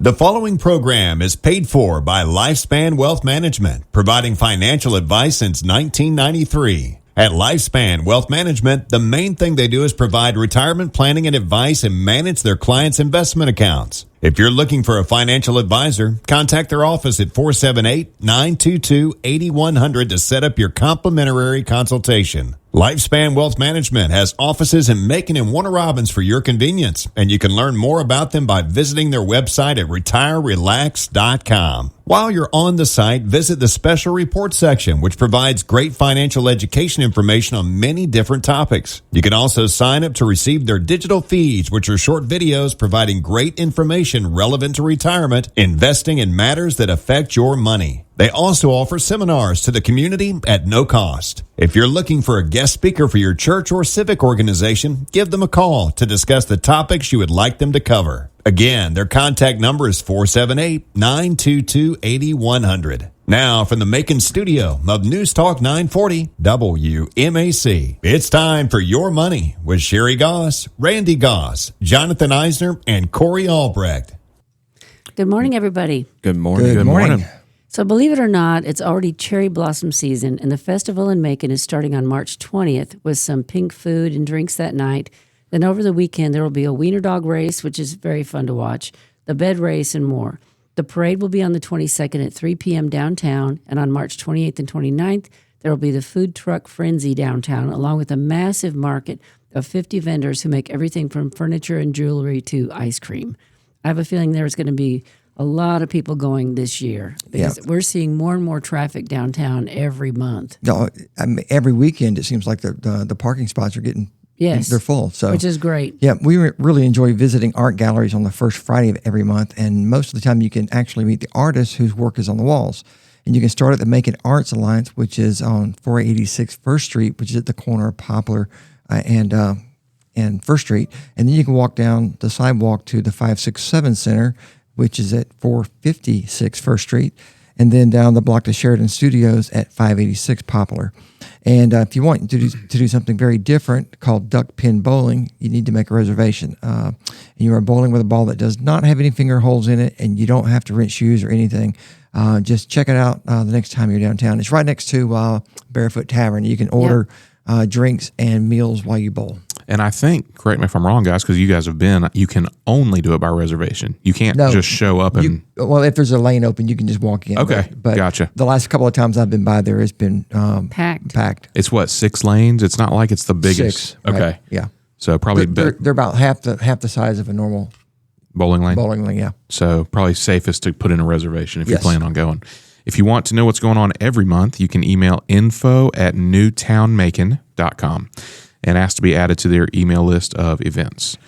The following program is paid for by Lifespan Wealth Management, providing financial advice since 1993. At Lifespan Wealth Management, the main thing they do is provide retirement planning and advice and manage their clients' investment accounts. If you're looking for a financial advisor, contact their office at 478-922-8100 to set up your complimentary consultation. Lifespan Wealth Management has offices in Macon and Warner Robins for your convenience, and you can learn more about them by visiting their website at retirerelax.com. While you're on the site, visit the special report section, which provides great financial education information on many different topics. You can also sign up to receive their digital feeds, which are short videos providing great information relevant to retirement, investing, and matters that affect your money. They also offer seminars to the community at no cost. If you're looking for a guest speaker for your church or civic organization, give them a call to discuss the topics you would like them to cover. Again, their contact number is 478-922-8100. Now, from the Macon studio of News Talk 940 WMAC, it's time for Your Money with Sherry Goss, Randy Goss, Jonathan Eisner, and Corey Albrecht. Good morning, everybody. Good morning. Good morning. So believe it or not, it's already cherry blossom season, and the festival in Macon is starting on March 20th with some pink food and drinks that night. Then over the weekend, there will be a wiener dog race, which is very fun to watch, the bed race, and more. The parade will be on the 22nd at 3 p.m. downtown, and on March 28th and 29th, there will be the food truck frenzy downtown, along with a massive market of 50 vendors who make everything from furniture and jewelry to ice cream. I have a feeling there's going to be a lot of people going this year because we're seeing more and more traffic downtown every month. No, I mean, every weekend it seems like the parking spots are getting they're full. So which is great. Yeah, we really enjoy visiting art galleries on the first Friday of every month, and most of the time you can actually meet the artists whose work is on the walls. And you can start at the Macon Arts Alliance, which is on 486 First Street, which is at the corner of Poplar and First Street, and then you can walk down the sidewalk to the 567 Center, which is at 456 First Street, and then down the block to Sheridan Studios at 586 Poplar. And if you want to do something very different called duck pin bowling, you need to make a reservation. And you are bowling with a ball that does not have any finger holes in it, and you don't have to rent shoes or anything. Just check it out the next time you're downtown. It's right next to Barefoot Tavern. You can order drinks and meals while you bowl. And I think, correct me if I'm wrong, guys, because you guys have been, you can only do it by reservation. You can't just show up and... Well, if there's a lane open, you can just walk in. Okay, but gotcha. The last couple of times I've been by there, it's been packed. It's what, 6 lanes? It's not like it's the biggest. 6, right? Okay. Yeah. So probably... They're about half the size of a normal... Bowling lane, yeah. So probably safest to put in a reservation if you plan on going. If you want to know what's going on every month, you can email info@newtownmacon.com and ask to be added to their email list of events.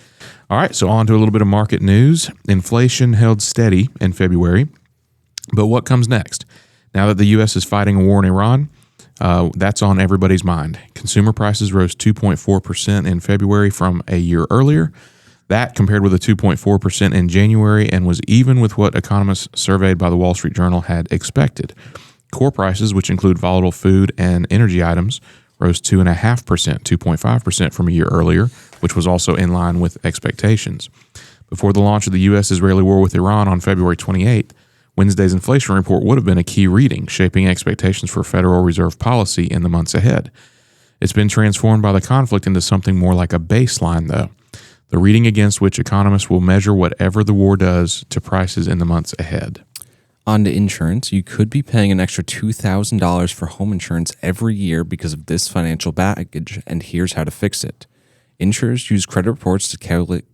All right, so on to a little bit of market news. Inflation held steady in February, but what comes next? Now that the U.S. is fighting a war in Iran, that's on everybody's mind. Consumer prices rose 2.4% in February from a year earlier. That compared with a 2.4% in January and was even with what economists surveyed by the Wall Street Journal had expected. Core prices, which include volatile food and energy items, rose 2.5%, 2.5% from a year earlier, which was also in line with expectations. Before the launch of the U.S.-Israeli war with Iran on February 28th, Wednesday's inflation report would have been a key reading, shaping expectations for Federal Reserve policy in the months ahead. It's been transformed by the conflict into something more like a baseline, though, the reading against which economists will measure whatever the war does to prices in the months ahead. On to insurance, you could be paying an extra $2,000 for home insurance every year because of this financial baggage, and here's how to fix it. Insurers use credit reports to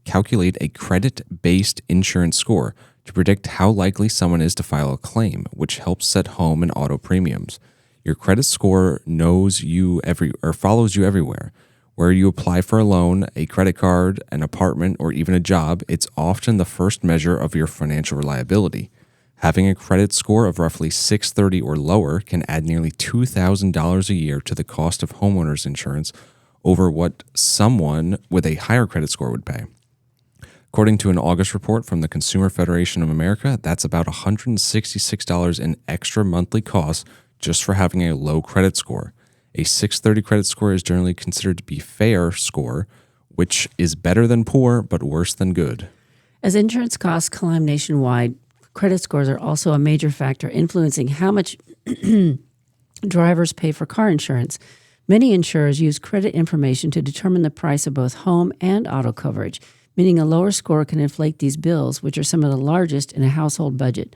calculate a credit-based insurance score to predict how likely someone is to file a claim, which helps set home and auto premiums. Your credit score follows you everywhere. Where you apply for a loan, a credit card, an apartment, or even a job, it's often the first measure of your financial reliability. Having a credit score of roughly 630 or lower can add nearly $2,000 a year to the cost of homeowners insurance over what someone with a higher credit score would pay. According to an August report from the Consumer Federation of America, that's about $166 in extra monthly costs just for having a low credit score. A 630 credit score is generally considered to be fair score, which is better than poor but worse than good. As insurance costs climb nationwide, credit scores are also a major factor influencing how much drivers pay for car insurance. Many insurers use credit information to determine the price of both home and auto coverage, meaning a lower score can inflate these bills, which are some of the largest in a household budget.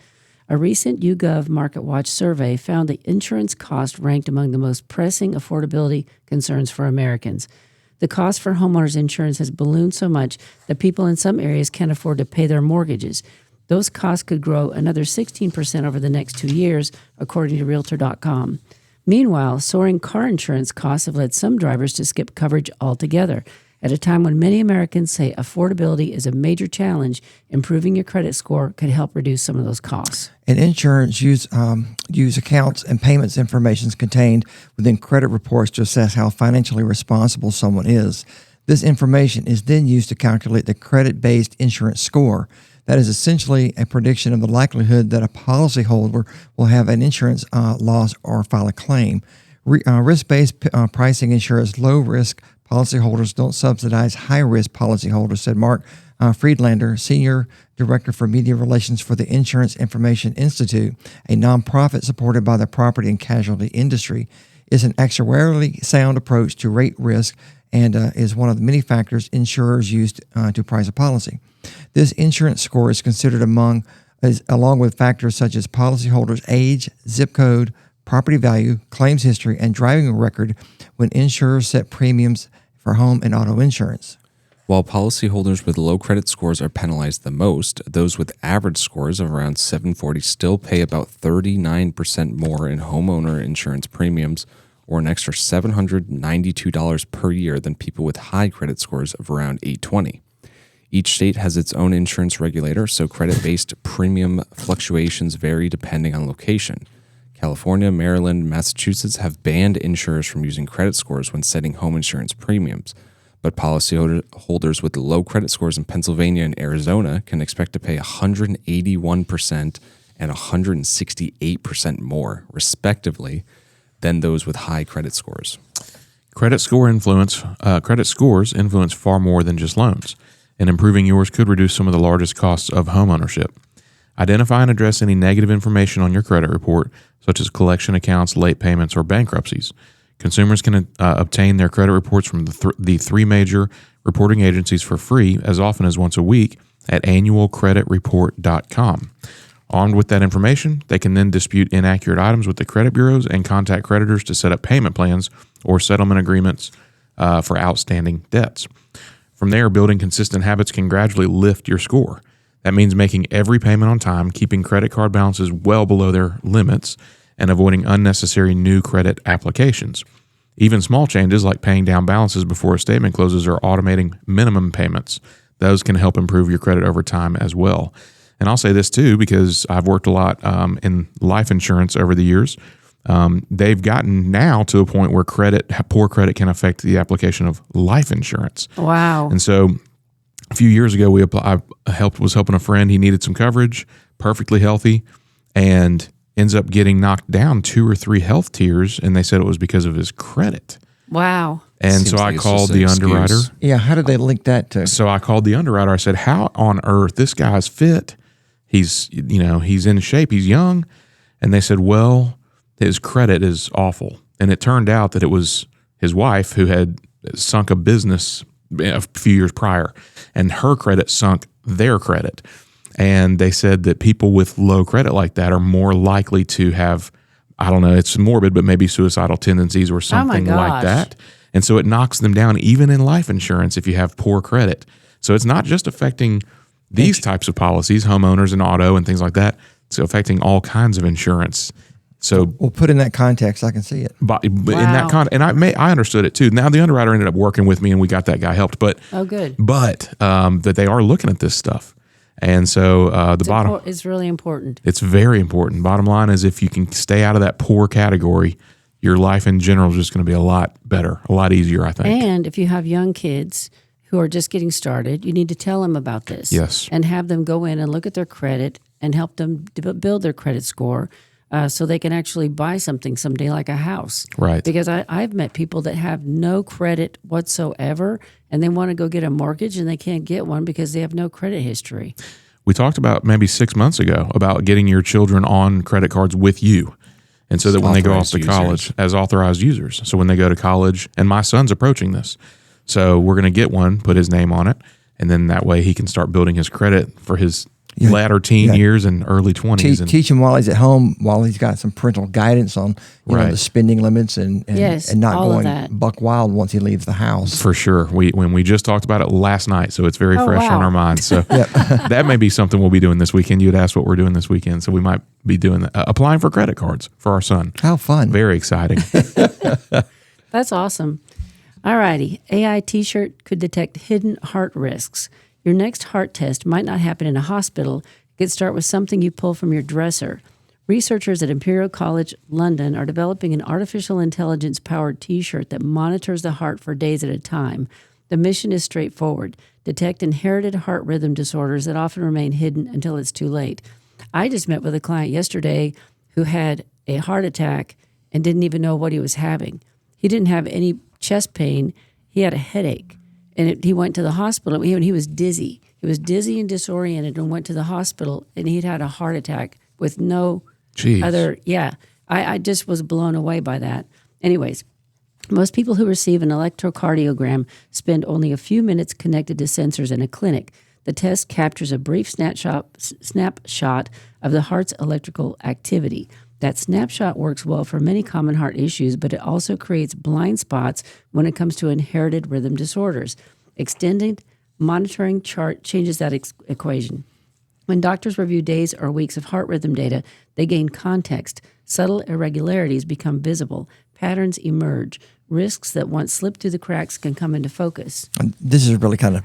A recent YouGov MarketWatch survey found the insurance cost ranked among the most pressing affordability concerns for Americans. The cost for homeowners insurance has ballooned so much that people in some areas can't afford to pay their mortgages. Those costs could grow another 16% over the next 2 years, according to Realtor.com. Meanwhile, soaring car insurance costs have led some drivers to skip coverage altogether. At a time when many Americans say affordability is a major challenge, improving your credit score could help reduce some of those costs. And insurance use accounts and payments information contained within credit reports to assess how financially responsible someone is. This information is then used to calculate the credit-based insurance score. That is essentially a prediction of the likelihood that a policyholder will have an insurance loss or file a claim. Risk-based pricing ensures low-risk policyholders don't subsidize high-risk policyholders, said Mark Friedlander, Senior Director for Media Relations for the Insurance Information Institute, a nonprofit supported by the property and casualty industry. It's an actuarially sound approach to rate risk and is one of the many factors insurers use to price a policy. This insurance score is considered along with factors such as policyholders' age, zip code, property value, claims history, and driving record when insurers set premiums for home and auto insurance. While policyholders with low credit scores are penalized the most, those with average scores of around 740 still pay about 39% more in homeowner insurance premiums, or an extra $792 per year than people with high credit scores of around 820. Each state has its own insurance regulator, so credit-based premium fluctuations vary depending on location. California, Maryland, and Massachusetts have banned insurers from using credit scores when setting home insurance premiums, but policyholders with low credit scores in Pennsylvania and Arizona can expect to pay 181% and 168% more, respectively, than those with high credit scores. Credit scores influence far more than just loans, and improving yours could reduce some of the largest costs of home ownership. Identify and address any negative information on your credit report, such as collection accounts, late payments, or bankruptcies. Consumers can obtain their credit reports from the three major reporting agencies for free as often as once a week at annualcreditreport.com. Armed with that information, they can then dispute inaccurate items with the credit bureaus and contact creditors to set up payment plans or settlement agreements for outstanding debts. From there, building consistent habits can gradually lift your score. That means making every payment on time, keeping credit card balances well below their limits, and avoiding unnecessary new credit applications. Even small changes like paying down balances before a statement closes or automating minimum payments, those can help improve your credit over time as well. And I'll say this too, because I've worked a lot in life insurance over the years. They've gotten now to a point where poor credit can affect the application of life insurance. Wow. And so a few years ago, I was helping a friend. He needed some coverage, perfectly healthy, and ends up getting knocked down 2 or 3 health tiers, and they said it was because of his credit. Wow. And Seems so like I it's called just the an underwriter. excuse. Yeah, how did they link that to? So I called the underwriter. I said, "How on earth? This guy's fit. He's in shape. He's young." And they said, "Well, his credit is awful." And it turned out that it was his wife who had sunk a business a few years prior, and her credit sunk their credit. And they said that people with low credit like that are more likely to have, I don't know, it's morbid, but maybe suicidal tendencies or something like gosh. that. And so it knocks them down even in life insurance if you have poor credit. So it's not just affecting these types of policies, homeowners and auto and things like that. It's affecting all kinds of insurance. So Well, put in that context, I can see it. but in Wow. that I understood it too. Now the underwriter ended up working with me and we got that guy helped. But Oh, good. that they are looking at this stuff. And so It's really important. it's very important. Bottom line is if you can stay out of that poor category, your life in general is just going to be a lot better, a lot easier, I think. And if you have young kids who are just getting started, you need to tell them about this. Yes. And have them go in and look at their credit and help them build their credit score. so they can actually buy something someday like a house. Right. Because I've met people that have no credit whatsoever and they want to go get a mortgage and they can't get one because they have no credit history. We talked about maybe 6 months ago about getting your children on credit cards with you. And so that when they go off to college as authorized users. So when they go to college, and my son's approaching this. So we're going to get one, put his name on it. And then that way he can start building his credit for his latter teen years and early 20s. Teach him while he's at home, while he's got some parental guidance on the spending limits and not going buck wild once he leaves the house. For sure. When we just talked about it last night, so it's very fresh on our minds. So that may be something we'll be doing this weekend. You had asked what we're doing this weekend, so we might be doing that. Applying for credit cards for our son. How fun. Very exciting. That's awesome. All righty. AI t-shirt could detect hidden heart risks. Your next heart test might not happen in a hospital. It could start with something you pull from your dresser. Researchers at Imperial College London are developing an artificial intelligence-powered T-shirt that monitors the heart for days at a time. The mission is straightforward: detect inherited heart rhythm disorders that often remain hidden until it's too late. I just met with a client yesterday who had a heart attack and didn't even know what he was having. He didn't have any chest pain. He had a headache. And he went to the hospital. He was dizzy. He was dizzy and disoriented and went to the hospital, and he'd had a heart attack with no other. Yeah, I just was blown away by that. Anyways, most people who receive an electrocardiogram spend only a few minutes connected to sensors in a clinic. The test captures a brief snapshot of the heart's electrical activity. That snapshot works well for many common heart issues, but it also creates blind spots when it comes to inherited rhythm disorders. Extended monitoring chart changes that equation. When doctors review days or weeks of heart rhythm data, they gain context. Subtle irregularities become visible. Patterns emerge. Risks that once slipped through the cracks can come into focus. This is really kind of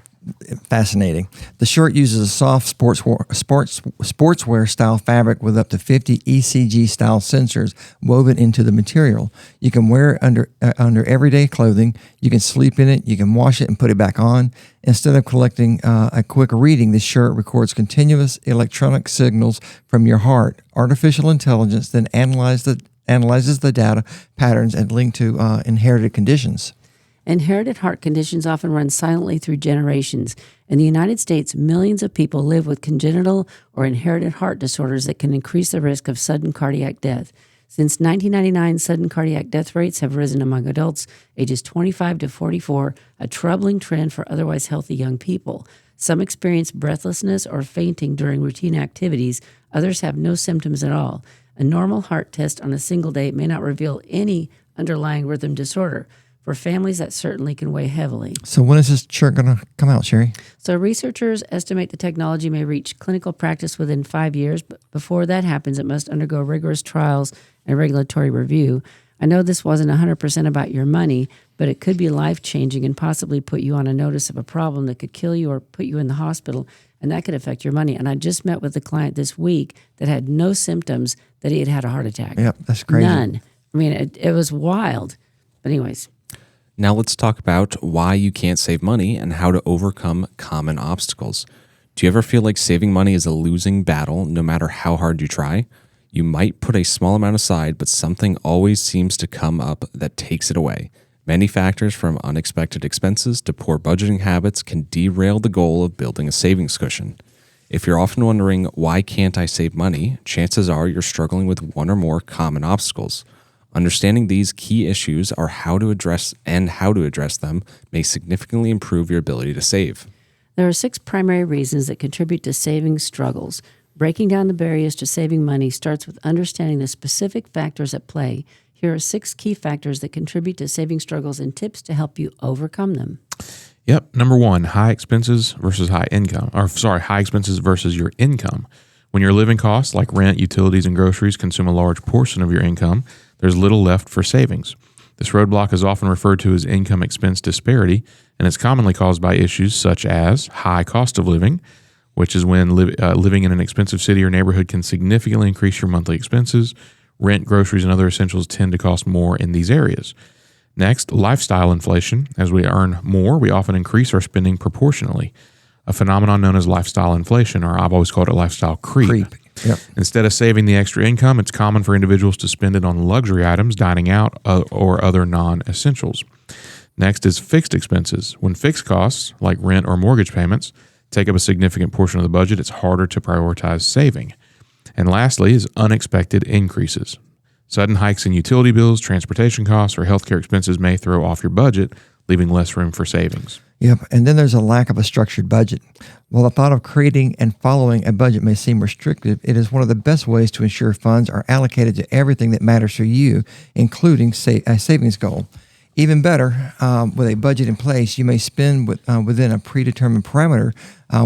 fascinating. The shirt uses a soft sportswear style fabric with up to 50 ECG style sensors woven into the material. You can wear it under everyday clothing. You can sleep in it. You can wash it and put it back on. Instead of collecting a quick reading, this shirt records continuous electronic signals from your heart. Artificial intelligence then analyzes the data patterns and link to inherited conditions. Inherited heart conditions often run silently through generations. In the United States, millions of people live with congenital or inherited heart disorders that can increase the risk of sudden cardiac death. Since 1999, sudden cardiac death rates have risen among adults ages 25 to 44, a troubling trend for otherwise healthy young people. Some experience breathlessness or fainting during routine activities. Others have no symptoms at all. A normal heart test on a single day may not reveal any underlying rhythm disorder. For families, that certainly can weigh heavily. So when is this shirt going to come out, Sherry? So researchers estimate the technology may reach clinical practice within 5 years, but before that happens, it must undergo rigorous trials and regulatory review. I know this wasn't 100% about your money, but it could be life-changing and possibly put you on a notice of a problem that could kill you or put you in the hospital, and that could affect your money. And I just met with a client this week that had no symptoms that he had had a heart attack. Yep, that's crazy. None. I mean, it was wild. But anyways. Now let's talk about why you can't save money and how to overcome common obstacles. Do you ever feel like saving money is a losing battle no matter how hard you try? You might put a small amount aside, but something always seems to come up that takes it away. Many factors, from unexpected expenses to poor budgeting habits, can derail the goal of building a savings cushion. If you're often wondering, why can't I save money? Chances are you're struggling with one or more common obstacles. Understanding these key issues are how to address them may significantly improve your ability to save. There are 6 primary reasons that contribute to saving struggles. Breaking down the barriers to saving money starts with understanding the specific factors at play. Here are 6 key factors that contribute to saving struggles and tips to help you overcome them. Yep. Number 1, high expenses versus high expenses versus your income. When your living costs like rent, utilities, and groceries consume a large portion of your income, there's little left for savings. This roadblock is often referred to as income expense disparity, and it's commonly caused by issues such as high cost of living, which is when living in an expensive city or neighborhood can significantly increase your monthly expenses. Rent, groceries, and other essentials tend to cost more in these areas. Next, lifestyle inflation. As we earn more, we often increase our spending proportionally. A phenomenon known as lifestyle inflation, or I've always called it lifestyle creep. Yep. Instead of saving the extra income, it's common for individuals to spend it on luxury items, dining out, or other non-essentials. Next is fixed expenses. When fixed costs, like rent or mortgage payments, take up a significant portion of the budget, it's harder to prioritize saving. And lastly is unexpected increases. Sudden hikes in utility bills, transportation costs, or healthcare expenses may throw off your budget, leaving less room for savings. Yep. And then there's a lack of a structured budget. While the thought of creating and following a budget may seem restrictive, it is one of the best ways to ensure funds are allocated to everything that matters for you, including a savings goal. Even better, with a budget in place, you may spend within a predetermined parameter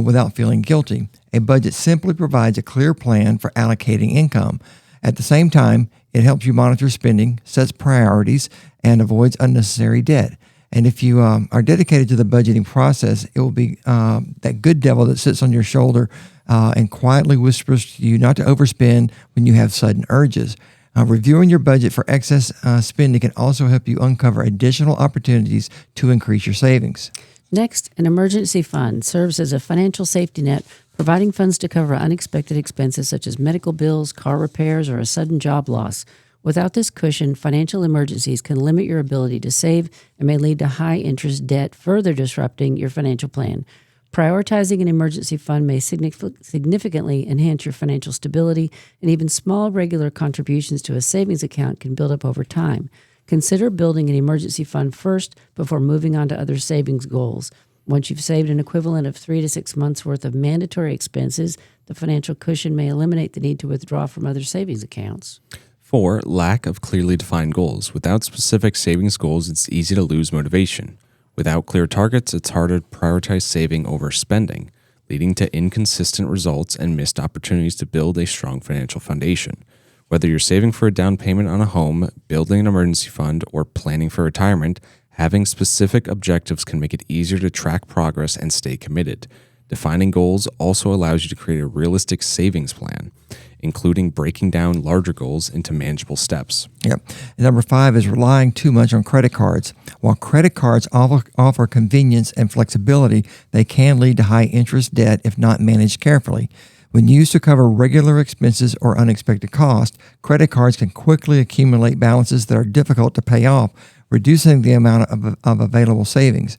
without feeling guilty. A budget simply provides a clear plan for allocating income. At the same time, it helps you monitor spending, sets priorities, and avoids unnecessary debt. And if you are dedicated to the budgeting process, it will be that good devil that sits on your shoulder and quietly whispers to you not to overspend when you have sudden urges. Reviewing your budget for excess spending can also help you uncover additional opportunities to increase your savings. Next, an emergency fund serves as a financial safety net, providing funds to cover unexpected expenses such as medical bills, car repairs, or a sudden job loss. Without this cushion, financial emergencies can limit your ability to save and may lead to high-interest debt, further disrupting your financial plan. Prioritizing an emergency fund may significantly enhance your financial stability, and even small regular contributions to a savings account can build up over time. Consider building an emergency fund first before moving on to other savings goals. Once you've saved an equivalent of 3 to 6 months' worth of mandatory expenses, the financial cushion may eliminate the need to withdraw from other savings accounts. 4. Lack of clearly defined goals. Without specific savings goals, it's easy to lose motivation. Without clear targets, it's harder to prioritize saving over spending, leading to inconsistent results and missed opportunities to build a strong financial foundation. Whether you're saving for a down payment on a home, building an emergency fund, or planning for retirement, having specific objectives can make it easier to track progress and stay committed. Defining goals also allows you to create a realistic savings plan, including breaking down larger goals into manageable steps. Yep. And number 5 is relying too much on credit cards. While credit cards offer convenience and flexibility, they can lead to high interest debt if not managed carefully. When used to cover regular expenses or unexpected costs, credit cards can quickly accumulate balances that are difficult to pay off, reducing the amount of available savings.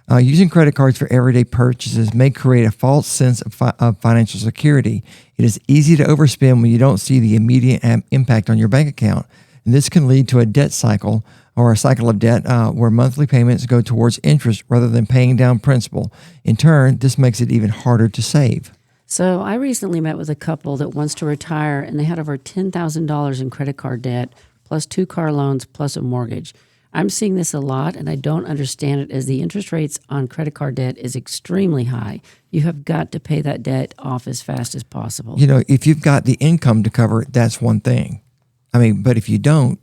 Using credit cards for everyday purchases may create a false sense of financial security. It is easy to overspend when you don't see the immediate impact on your bank account. And this can lead to a debt cycle or a cycle of debt where monthly payments go towards interest rather than paying down principal. In turn, this makes it even harder to save. So I recently met with a couple that wants to retire, and they had over $10,000 in credit card debt, plus 2 car loans, plus a mortgage. I'm seeing this a lot, and I don't understand it as the interest rates on credit card debt is extremely high. You have got to pay that debt off as fast as possible. You know, if you've got the income to cover it, that's one thing. I mean, but if you don't,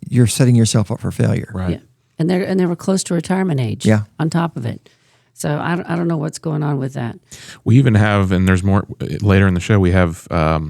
you're setting yourself up for failure. Right. Yeah. And they were close to retirement age. Yeah. On top of it. So I don't know what's going on with that. We even have, and there's more later in the show, we have a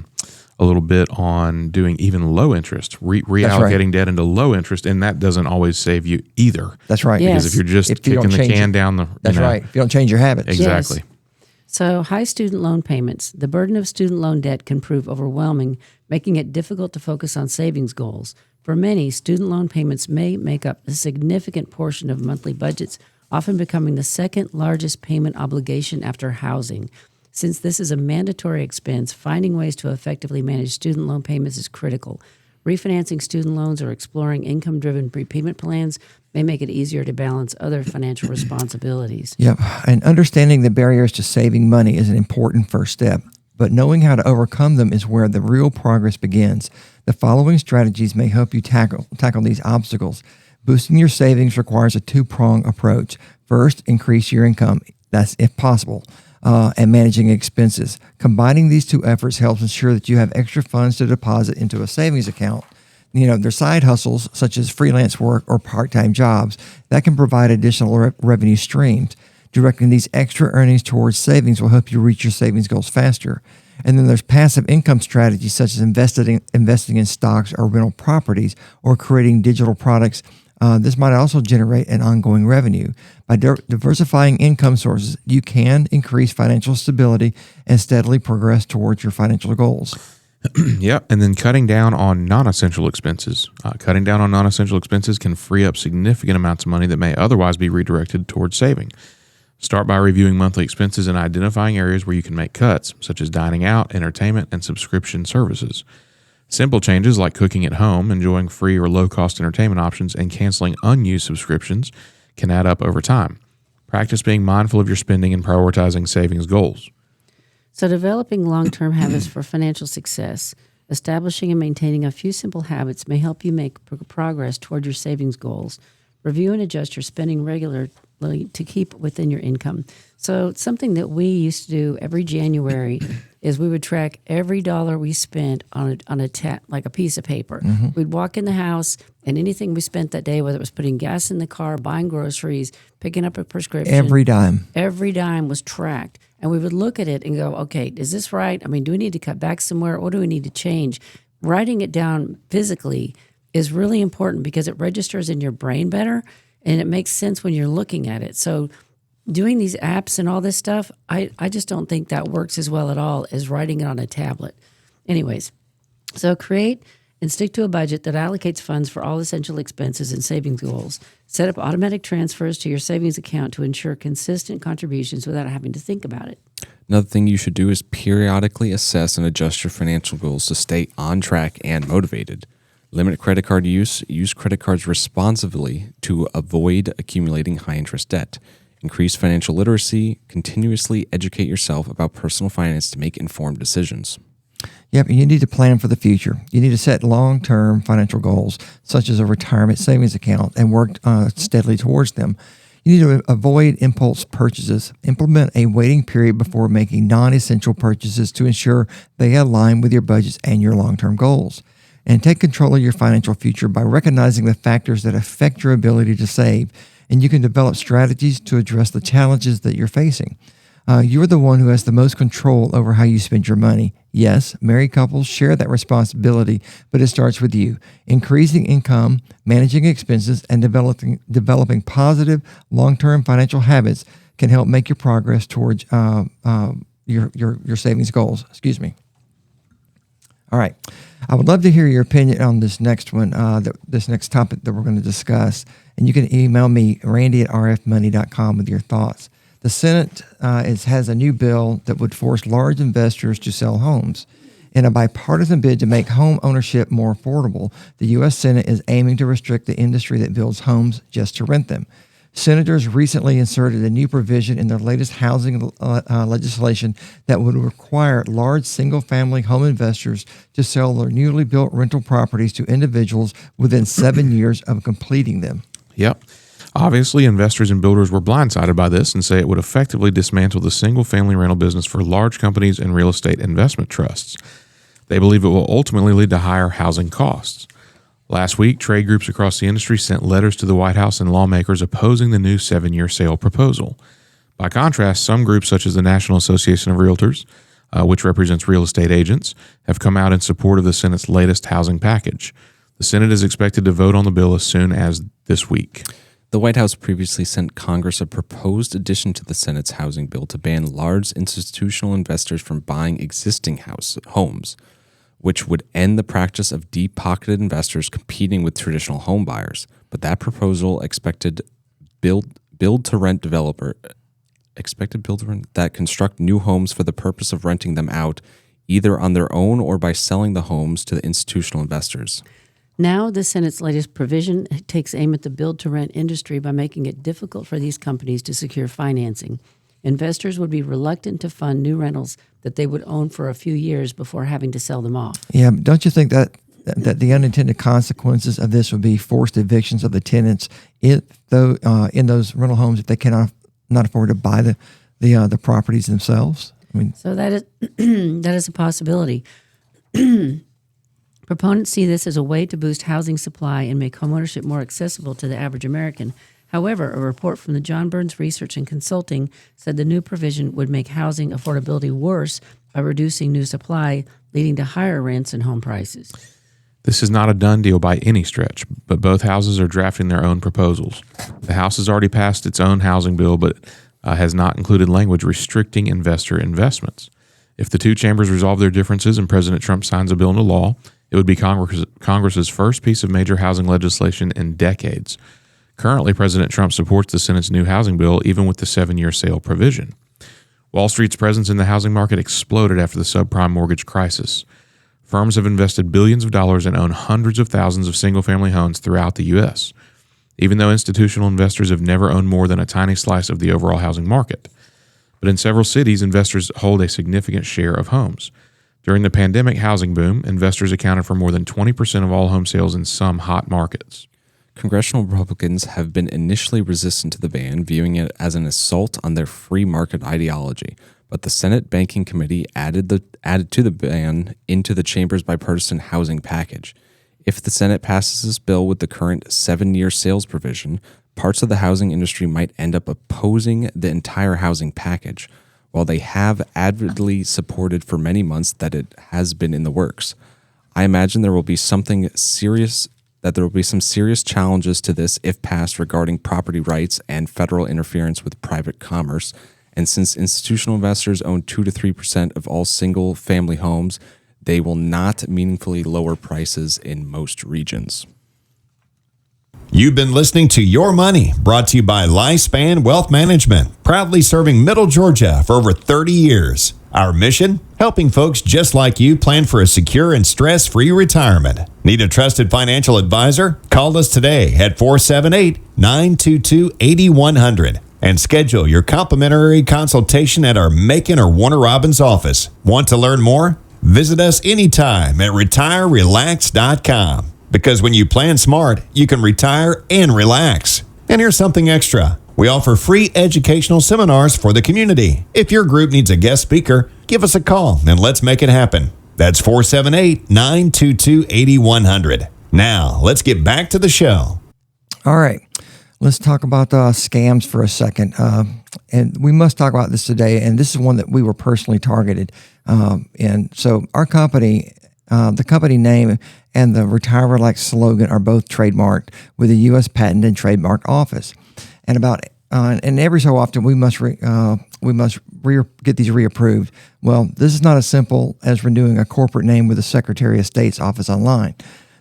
little bit on doing even low interest, reallocating debt into low interest, and that doesn't always save you either. That's right. Yes. Because if you're just If you kicking don't the change can it. down the... That's right. If you don't change your habits. Exactly. Yes. So high student loan payments. The burden of student loan debt can prove overwhelming, making it difficult to focus on savings goals. For many, student loan payments may make up a significant portion of monthly budgets, often becoming the second largest payment obligation after housing. Since this is a mandatory expense, finding ways to effectively manage student loan payments is critical. Refinancing student loans or exploring income-driven prepayment plans may make it easier to balance other financial responsibilities. Yep. And understanding the barriers to saving money is an important first step. But knowing how to overcome them is where the real progress begins. The following strategies may help you tackle these obstacles. Boosting your savings requires a two-pronged approach. First, increase your income. That's if possible. And managing expenses. Combining these two efforts helps ensure that you have extra funds to deposit into a savings account. You know, there's side hustles such as freelance work or part-time jobs that can provide additional revenue streams. Directing these extra earnings towards savings will help you reach your savings goals faster. And then there's passive income strategies such as investing in stocks or rental properties or creating digital products This might also generate an ongoing revenue. By diversifying income sources, you can increase financial stability and steadily progress towards your financial goals. Yep. And then cutting down on non-essential expenses. Cutting down on non-essential expenses can free up significant amounts of money that may otherwise be redirected towards saving. Start by reviewing monthly expenses and identifying areas where you can make cuts, such as dining out, entertainment, and subscription services. Simple changes like cooking at home, enjoying free or low-cost entertainment options, and canceling unused subscriptions can add up over time. Practice being mindful of your spending and prioritizing savings goals. So, developing long-term habits for financial success, establishing and maintaining a few simple habits may help you make progress toward your savings goals. Review and adjust your spending regularly to keep within your income. So, something that we used to do every January is we would track every dollar we spent on like a piece of paper. We'd walk in the house, and anything we spent that day, whether it was putting gas in the car, buying groceries, picking up a prescription, Every dime was tracked. And we would look at it and go, okay, is this right? I mean, do we need to cut back somewhere? What do we need to change? Writing it down physically is really important because it registers in your brain better and it makes sense when you're looking at it. So doing these apps and all this stuff, I just don't think that works as well at all as writing it on a tablet. Anyways, so create and stick to a budget that allocates funds for all essential expenses and savings goals. Set up automatic transfers to your savings account to ensure consistent contributions without having to think about it. Another thing you should do is periodically assess and adjust your financial goals to stay on track and motivated. Limit credit card use. Use credit cards responsibly to avoid accumulating high-interest debt. Increase financial literacy. Continuously educate yourself about personal finance to make informed decisions. Yep, and you need to plan for the future. You need to set long-term financial goals, such as a retirement savings account, and work steadily towards them. You need to avoid impulse purchases. Implement a waiting period before making non-essential purchases to ensure they align with your budgets and your long-term goals. And take control of your financial future by recognizing the factors that affect your ability to save. And you can develop strategies to address the challenges that you're facing. You're the one who has the most control over how you spend your money. Yes, married couples share that responsibility, but it starts with you. Increasing income, managing expenses, and developing positive long-term financial habits can help make your progress towards your savings goals. Excuse me. All right. I would love to hear your opinion on this next one, this next topic that we're going to discuss. And you can email me, randy@rfmoney.com, with your thoughts. The Senate has a new bill that would force large investors to sell homes. In a bipartisan bid to make home ownership more affordable, the U.S. Senate is aiming to restrict the industry that builds homes just to rent them. Senators recently inserted a new provision in their latest housing legislation that would require large single-family home investors to sell their newly built rental properties to individuals within 7 years of completing them. Yep. Obviously, investors and builders were blindsided by this and say it would effectively dismantle the single-family rental business for large companies and real estate investment trusts. They believe it will ultimately lead to higher housing costs. Last week, trade groups across the industry sent letters to the White House and lawmakers opposing the new 7-year sale proposal. By contrast, some groups, such as the National Association of Realtors, which represents real estate agents, have come out in support of the Senate's latest housing package. The Senate is expected to vote on the bill as soon as this week. The White House previously sent Congress a proposed addition to the Senate's housing bill to ban large institutional investors from buying existing homes, which would end the practice of deep-pocketed investors competing with traditional home buyers. But that proposal expected build-to-rent that construct new homes for the purpose of renting them out, either on their own or by selling the homes to the institutional investors. Now, the Senate's latest provision takes aim at the build-to-rent industry by making it difficult for these companies to secure financing. Investors would be reluctant to fund new rentals that they would own for a few years before having to sell them off. Yeah, don't you think that the unintended consequences of this would be forced evictions of the tenants in those rental homes if they cannot afford to buy the properties themselves? I mean, so that is a possibility. Proponents see this as a way to boost housing supply and make homeownership more accessible to the average American. However, a report from the John Burns Research and Consulting said the new provision would make housing affordability worse by reducing new supply, leading to higher rents and home prices. This is not a done deal by any stretch, but both houses are drafting their own proposals. The House has already passed its own housing bill, but has not included language restricting investor investments. If the two chambers resolve their differences and President Trump signs a bill into law, it would be Congress's first piece of major housing legislation in decades. Currently, President Trump supports the Senate's new housing bill, even with the 7-year sale provision. Wall Street's presence in the housing market exploded after the subprime mortgage crisis. Firms have invested billions of dollars and own hundreds of thousands of single-family homes throughout the U.S., even though institutional investors have never owned more than a tiny slice of the overall housing market. But in several cities, investors hold a significant share of homes. During the pandemic housing boom, investors accounted for more than 20% of all home sales in some hot markets. Congressional Republicans have been initially resistant to the ban, viewing it as an assault on their free market ideology. But the Senate Banking Committee added to the ban into the chamber's bipartisan housing package. If the Senate passes this bill with the current 7-year sales provision, parts of the housing industry might end up opposing the entire housing package, while they have avidly supported for many months that it has been in the works. I imagine there will be some serious challenges to this if passed regarding property rights and federal interference with private commerce. And since institutional investors own 2 to 3% of all single-family homes, they will not meaningfully lower prices in most regions. You've been listening to Your Money, brought to you by Lifespan Wealth Management, proudly serving Middle Georgia for over 30 years. Our mission? Helping folks just like you plan for a secure and stress-free retirement. Need a trusted financial advisor? Call us today at 478-922-8100 and schedule your complimentary consultation at our Macon or Warner Robins office. Want to learn more? Visit us anytime at retirerelax.com. Because when you plan smart, you can retire and relax. And here's something extra. We offer free educational seminars for the community. If your group needs a guest speaker, give us a call and let's make it happen. That's 478-922-8100. Now, let's get back to the show. All right. Let's talk about scams for a second. And we must talk about this today. And this is one that we were personally targeted. And so our company, the company name and the Retire Relax slogan are both trademarked with the U.S. Patent and Trademark Office. And and every so often we must get these reapproved. Well, this is not as simple as renewing a corporate name with the Secretary of State's office online.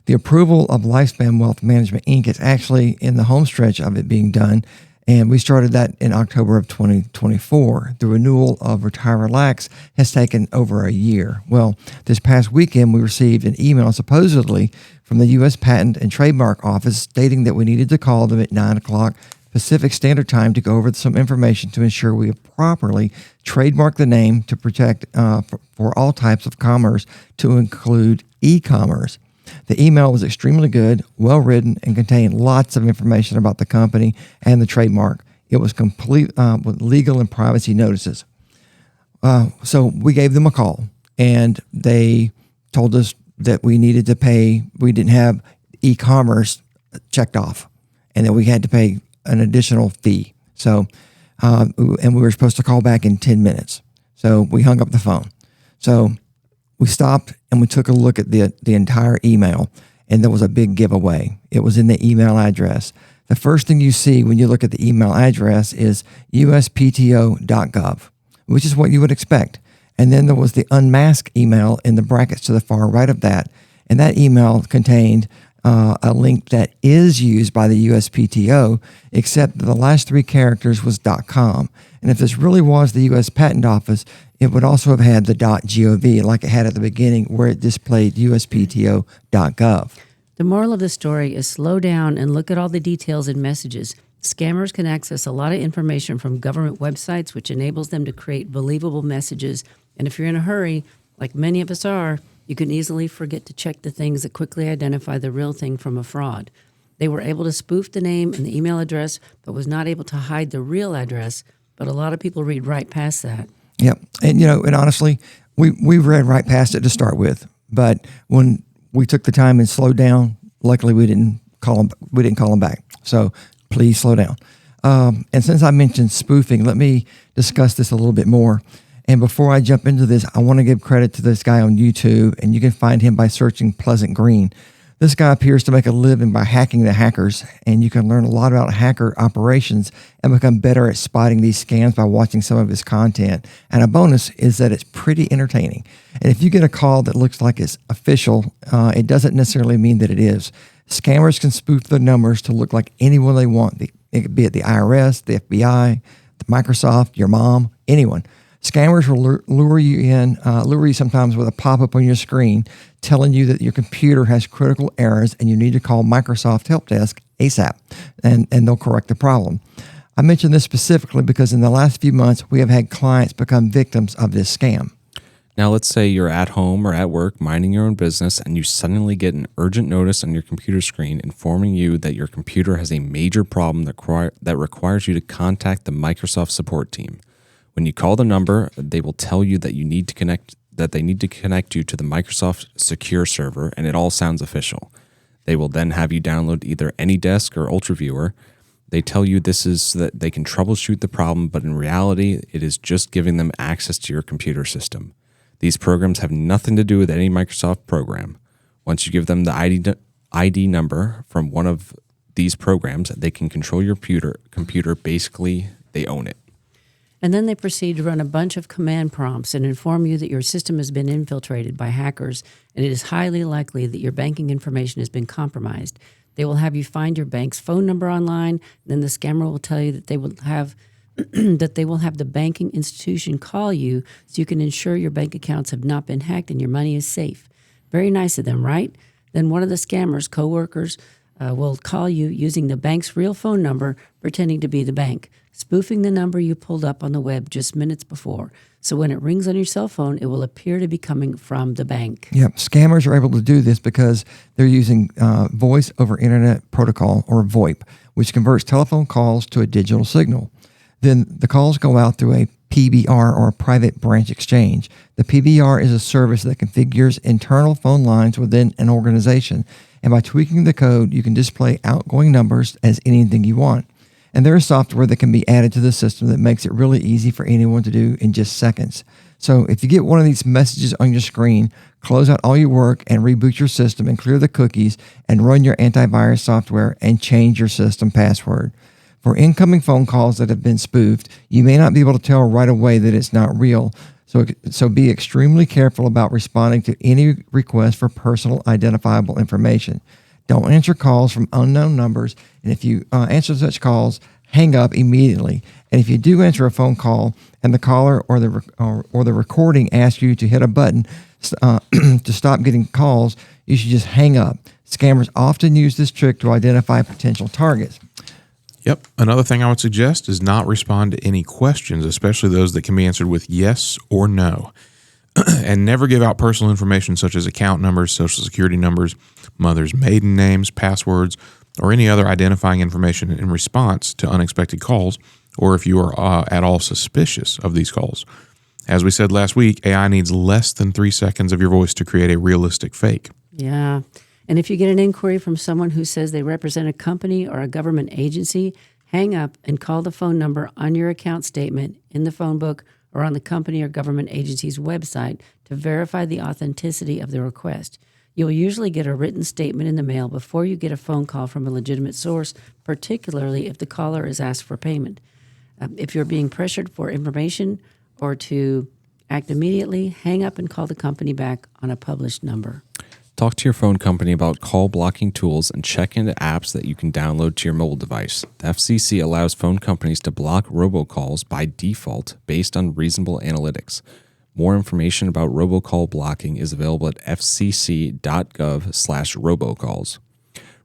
The approval of Lifespan Wealth Management, Inc. is actually in the home stretch of it being done, and we started that in October of 2024. The renewal of Retire Relax has taken over a year. Well, this past weekend, we received an email supposedly from the U.S. Patent and Trademark Office stating that we needed to call them at 9 o'clock Pacific Standard Time to go over some information to ensure we have properly trademarked the name to protect for all types of commerce, to include e-commerce. The email was extremely good, well-written, and contained lots of information about the company and the trademark. It was complete with legal and privacy notices. So we gave them a call, and they told us that we needed to pay. We didn't have e-commerce checked off, and that we had to pay an additional fee. So, and we were supposed to call back in 10 minutes. So we hung up the phone. So we stopped and we took a look at the entire email, and there was a big giveaway. It was in the email address. The first thing you see when you look at the email address is uspto.gov, which is what you would expect. And then there was the unmasked email in the brackets to the far right of that. And that email contained a link that is used by the USPTO, except that the last 3 characters was .com. And if this really was the U.S. Patent Office, it would also have had the .gov like it had at the beginning, where it displayed uspto.gov. The moral of the story is slow down and look at all the details in messages. Scammers can access a lot of information from government websites, which enables them to create believable messages. And if you're in a hurry, like many of us are, you can easily forget to check the things that quickly identify the real thing from a fraud. They were able to spoof the name and the email address, but was not able to hide the real address. But a lot of people read right past that. Yep. And honestly, we read right past it to start with. But when we took the time and slowed down, luckily we didn't call them back. So please slow down. And since I mentioned spoofing, let me discuss this a little bit more. And before I jump into this, I want to give credit to this guy on YouTube, and you can find him by searching Pleasant Green. This guy appears to make a living by hacking the hackers, and you can learn a lot about hacker operations and become better at spotting these scams by watching some of his content. And a bonus is that it's pretty entertaining. And if you get a call that looks like it's official, it doesn't necessarily mean that it is. Scammers can spoof the numbers to look like anyone they want. It could be at the IRS, the FBI, Microsoft, your mom, anyone. Scammers will lure you sometimes with a pop-up on your screen telling you that your computer has critical errors and you need to call Microsoft Help Desk ASAP, and they'll correct the problem. I mention this specifically because in the last few months, we have had clients become victims of this scam. Now, let's say you're at home or at work minding your own business and you suddenly get an urgent notice on your computer screen informing you that your computer has a major problem that requires you to contact the Microsoft support team. When you call the number, they will tell you that they need to connect you to the Microsoft Secure server, and it all sounds official. They will then have you download either AnyDesk or UltraViewer. They tell you this is so that they can troubleshoot the problem, but in reality, it is just giving them access to your computer system. These programs have nothing to do with any Microsoft program. Once you give them the ID number from one of these programs, they can control your computer. Basically, they own it. And then they proceed to run a bunch of command prompts and inform you that your system has been infiltrated by hackers, and it is highly likely that your banking information has been compromised. They will have you find your bank's phone number online. Then the scammer will tell you that they will have the banking institution call you so you can ensure your bank accounts have not been hacked and your money is safe. Very nice of them, right? Then one of the scammer's coworkers will call you using the bank's real phone number, pretending to be the bank, spoofing the number you pulled up on the web just minutes before. So when it rings on your cell phone, it will appear to be coming from the bank. Yep. Scammers are able to do this because they're using voice over internet protocol, or VoIP, which converts telephone calls to a digital signal. Then the calls go out through a PBR, or a private branch exchange. The PBR is a service that configures internal phone lines within an organization. And by tweaking the code, you can display outgoing numbers as anything you want. And there is software that can be added to the system that makes it really easy for anyone to do in just seconds. So if you get one of these messages on your screen, close out all your work and reboot your system and clear the cookies and run your antivirus software and change your system password. For incoming phone calls that have been spoofed, you may not be able to tell right away that it's not real. So be extremely careful about responding to any request for personal identifiable information. Don't answer calls from unknown numbers, and if you answer such calls, hang up immediately. And if you do answer a phone call and the caller or the recording asks you to hit a button to stop getting calls, you should just hang up. Scammers often use this trick to identify potential targets. Yep. Another thing I would suggest is not respond to any questions, especially those that can be answered with yes or no. And never give out personal information such as account numbers, social security numbers, mother's maiden names, passwords, or any other identifying information in response to unexpected calls, or if you are at all suspicious of these calls. As we said last week, AI needs less than 3 seconds of your voice to create a realistic fake. Yeah. And if you get an inquiry from someone who says they represent a company or a government agency, hang up and call the phone number on your account statement, in the phone book, or on the company or government agency's website to verify the authenticity of the request. You'll usually get a written statement in the mail before you get a phone call from a legitimate source, particularly if the caller is asked for payment. If you're being pressured for information or to act immediately, hang up and call the company back on a published number. Talk to your phone company about call blocking tools and check into apps that you can download to your mobile device. The FCC allows phone companies to block robocalls by default based on reasonable analytics. More information about robocall blocking is available at fcc.gov/robocalls.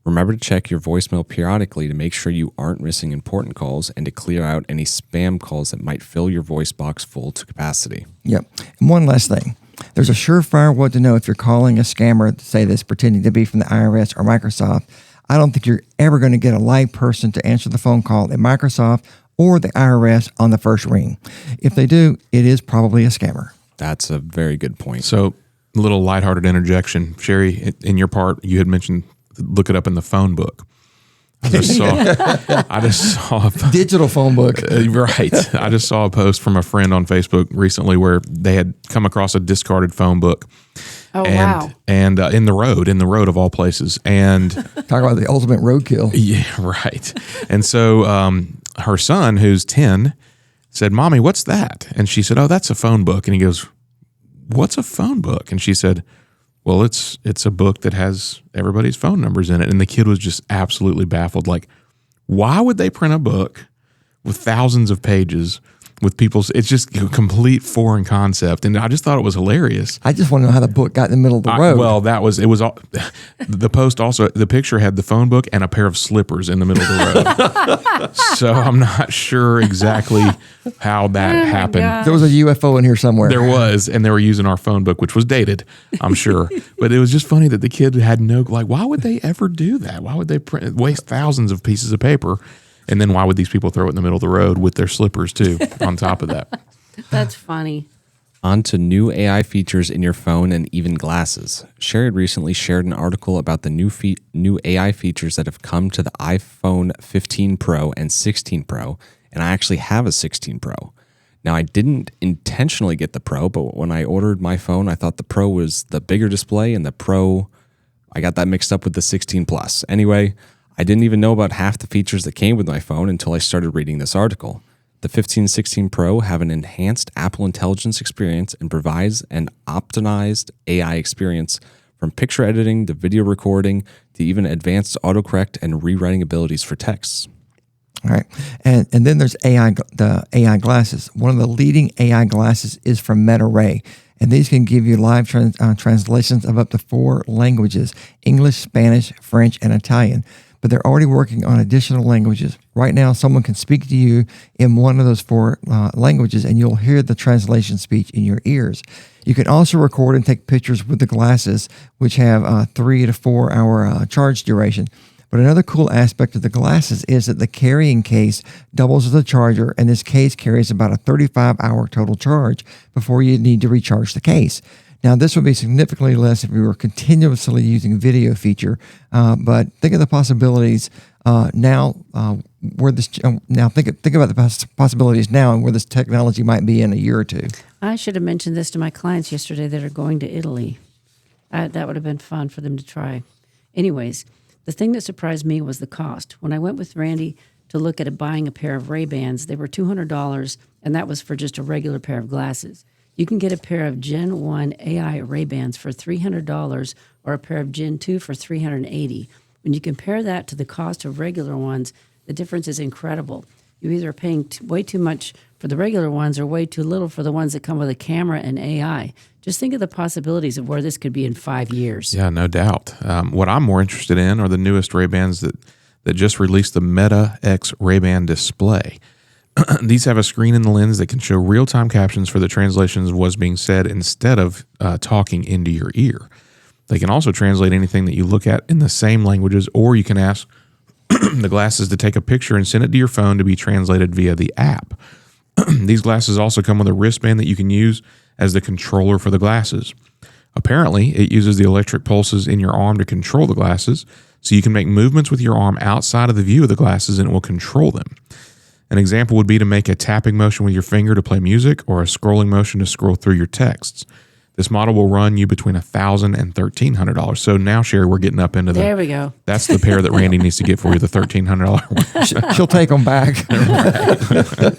Remember to check your voicemail periodically to make sure you aren't missing important calls and to clear out any spam calls that might fill your voice box full to capacity. Yep. And one last thing. There's a surefire way to know if you're calling a scammer, say this, pretending to be from the IRS or Microsoft. I don't think you're ever going to get a live person to answer the phone call at Microsoft or the IRS on the first ring. If they do, it is probably a scammer. That's a very good point. So, a little lighthearted interjection. Sherry, in your part, you had mentioned look it up in the phone book. I just saw a Digital phone book. right. I just saw a post from a friend on Facebook recently where they had come across a discarded phone book. Oh, and, wow. And in the road of all places. And Talk about the ultimate roadkill. yeah, right. And so her son, who's 10, said, "Mommy, what's that?" And she said, "Oh, that's a phone book." And he goes, "What's a phone book?" And she said, "Well, it's a book that has everybody's phone numbers in it." And the kid was just absolutely baffled. Like, why would they print a book with thousands of pages with people's? It's just a complete foreign concept. And I just thought it was hilarious. I just want to know how the book got in the middle of the road. Well, it was all, the post also, the picture had the phone book and a pair of slippers in the middle of the road. So I'm not sure exactly how that happened. There was a UFO in here somewhere. There was, and they were using our phone book, which was dated, I'm sure. But it was just funny that the kid had why would they ever do that? Why would they waste thousands of pieces of paper? And then why would these people throw it in the middle of the road with their slippers too, on top of that? That's funny. On to new AI features in your phone and even glasses. Sherry recently shared an article about the new AI features that have come to the iPhone 15 Pro and 16 Pro, and I actually have a 16 Pro. Now, I didn't intentionally get the Pro, but when I ordered my phone, I thought the Pro was the bigger display, and the Pro, I got that mixed up with the 16 Plus. Anyway, I didn't even know about half the features that came with my phone until I started reading this article. The 15 and 16 Pro have an enhanced Apple Intelligence experience and provides an optimized AI experience from picture editing to video recording to even advanced autocorrect and rewriting abilities for texts. All right. And then there's the AI glasses. One of the leading AI glasses is from Meta Ray. And these can give you live translations of up to 4 languages: English, Spanish, French, and Italian. But they're already working on additional languages. Right now, someone can speak to you in one of those 4 languages, and you'll hear the translation speech in your ears. You can also record and take pictures with the glasses, which have 3 to 4 hour charge duration. But another cool aspect of the glasses is that the carrying case doubles as a charger, and this case carries about a 35-hour total charge before you need to recharge the case. Now, this would be significantly less if we were continuously using video feature, but think of the possibilities now. Where this now think about the possibilities now and where this technology might be in a year or two. I should have mentioned this to my clients yesterday that are going to Italy. That would have been fun for them to try. Anyways, the thing that surprised me was the cost. When I went with Randy to look at buying a pair of Ray-Bans, they were $200, and that was for just a regular pair of glasses. You can get a pair of Gen 1 AI Ray-Bans for $300 or a pair of Gen 2 for $380. When you compare that to the cost of regular ones, the difference is incredible. You either are paying way too much for the regular ones or way too little for the ones that come with a camera and AI. Just think of the possibilities of where this could be in 5 years. Yeah, no doubt. What I'm more interested in are the newest Ray-Bans that just released the Meta X Ray-Ban display. These have a screen in the lens that can show real-time captions for the translations of what's being said instead of talking into your ear. They can also translate anything that you look at in the same languages, or you can ask the glasses to take a picture and send it to your phone to be translated via the app. These glasses also come with a wristband that you can use as the controller for the glasses. Apparently, it uses the electric pulses in your arm to control the glasses, so you can make movements with your arm outside of the view of the glasses and it will control them. An example would be to make a tapping motion with your finger to play music or a scrolling motion to scroll through your texts. This model will run you between $1,000 and $1,300. So now, Sherry, we're getting up into There we go. That's the pair that Randy needs to get for you, the $1,300 one. She'll take them back.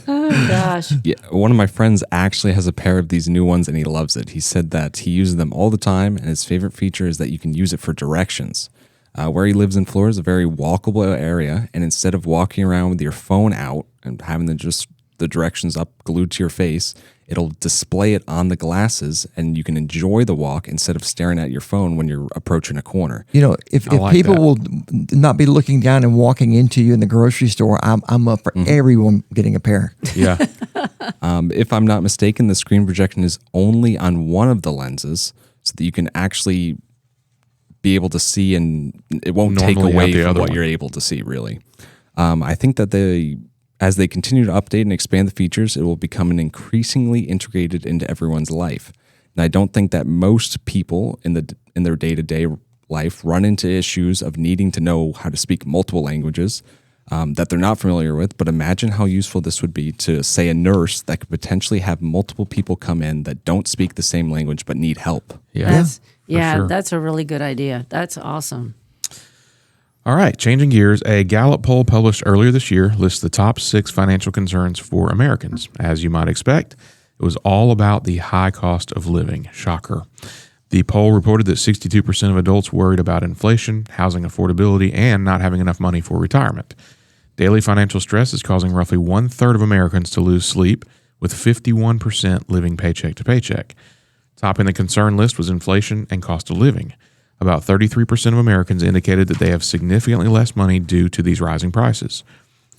Oh, gosh. Yeah, one of my friends actually has a pair of these new ones and he loves it. He said that he uses them all the time, and his favorite feature is that you can use it for directions. Where he lives in Florida is a very walkable area, and instead of walking around with your phone out and having the directions up glued to your face, it'll display it on the glasses, and you can enjoy the walk instead of staring at your phone when you're approaching a corner. You know, if like people that. will not be looking down and walking into you in the grocery store, I'm up for everyone getting a pair. Yeah. If I'm not mistaken, the screen projection is only on one of the lenses, so that you can actually be able to see, and it won't take Normally away have the from other what one. you're able to see, really. I think that as they continue to update and expand the features, it will become an increasingly integrated into everyone's life. And I don't think that most people in their day-to-day life run into issues of needing to know how to speak multiple languages that they're not familiar with. But imagine how useful this would be to, say, a nurse that could potentially have multiple people come in that don't speak the same language but need help. That's a really good idea. That's awesome. All right, changing gears, a Gallup poll published earlier this year lists the top 6 financial concerns for Americans. As you might expect, it was all about the high cost of living. Shocker. The poll reported that 62% of adults worried about inflation, housing affordability, and not having enough money for retirement. Daily financial stress is causing roughly 1/3 of Americans to lose sleep, with 51% living paycheck to paycheck. Topping the concern list was inflation and cost of living. About 33% of Americans indicated that they have significantly less money due to these rising prices.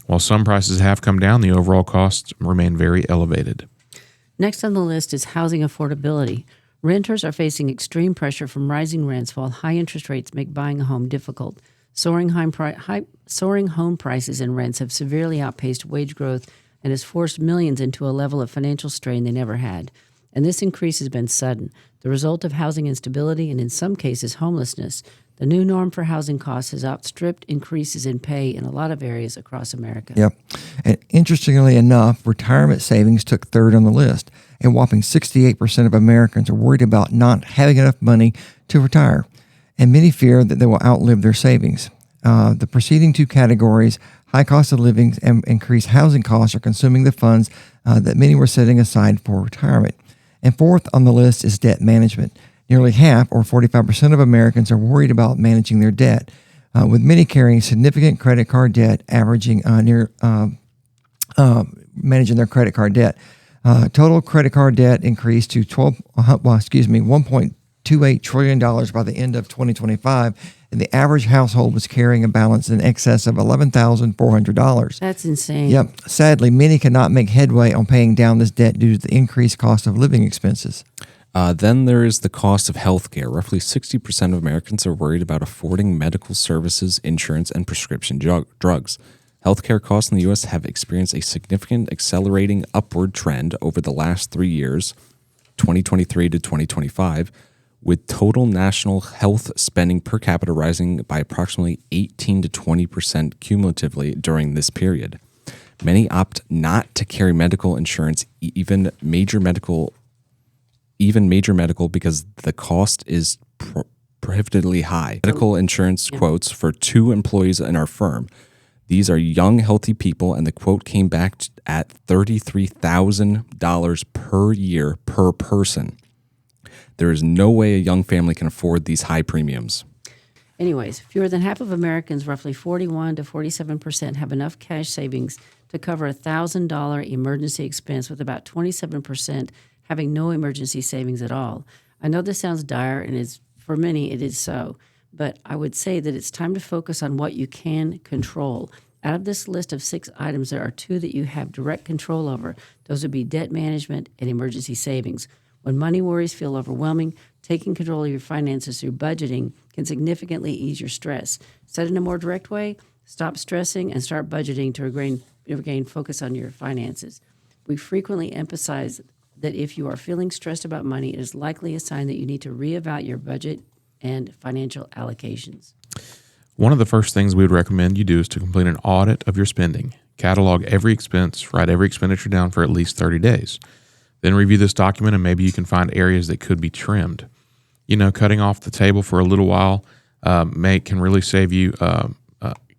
While some prices have come down, the overall costs remain very elevated. Next on the list is housing affordability. Renters are facing extreme pressure from rising rents while high interest rates make buying a home difficult. Soaring home prices and rents have severely outpaced wage growth and has forced millions into a level of financial strain they never had. And this increase has been sudden, the result of housing instability and in some cases homelessness. The new norm for housing costs has outstripped increases in pay in a lot of areas across America. Yep. And interestingly enough, retirement savings took third on the list. A whopping 68% of Americans are worried about not having enough money to retire, and many fear that they will outlive their savings. The preceding 2 categories, high cost of living and increased housing costs, are consuming the funds that many were setting aside for retirement. And fourth on the list is debt management. Nearly half, or 45% of Americans, are worried about managing their debt, with many carrying significant credit card debt, averaging managing their credit card debt. Total credit card debt increased to $1.28 trillion by the end of 2025, and the average household was carrying a balance in excess of $11,400. That's insane. Yep. Sadly, many cannot make headway on paying down this debt due to the increased cost of living expenses. Then there is the cost of health care. Roughly 60% of Americans are worried about affording medical services, insurance, and prescription drugs. Healthcare costs in the U.S. have experienced a significant accelerating upward trend over the last 3 years, 2023 to 2025, with total national health spending per capita rising by approximately 18 to 20% cumulatively during this period. Many opt not to carry medical insurance, even major medical, because the cost is prohibitively high. Medical insurance quotes for 2 employees in our firm. These are young, healthy people, and the quote came back at $33,000 per year per person. There is no way a young family can afford these high premiums. Anyways, fewer than half of Americans, roughly 41 to 47%, have enough cash savings to cover a $1,000 emergency expense, with about 27% having no emergency savings at all. I know this sounds dire, and for many it is so, but I would say that it's time to focus on what you can control. Out of this list of 6 items, there are 2 that you have direct control over. Those would be debt management and emergency savings. When money worries feel overwhelming, taking control of your finances through budgeting can significantly ease your stress. Said in a more direct way, stop stressing and start budgeting to regain focus on your finances. We frequently emphasize that if you are feeling stressed about money, it is likely a sign that you need to reevaluate your budget and financial allocations. One of the first things we would recommend you do is to complete an audit of your spending. Catalog every expense, write every expenditure down for at least 30 days. Then review this document, and maybe you can find areas that could be trimmed. Cutting off the table for a little while can really save you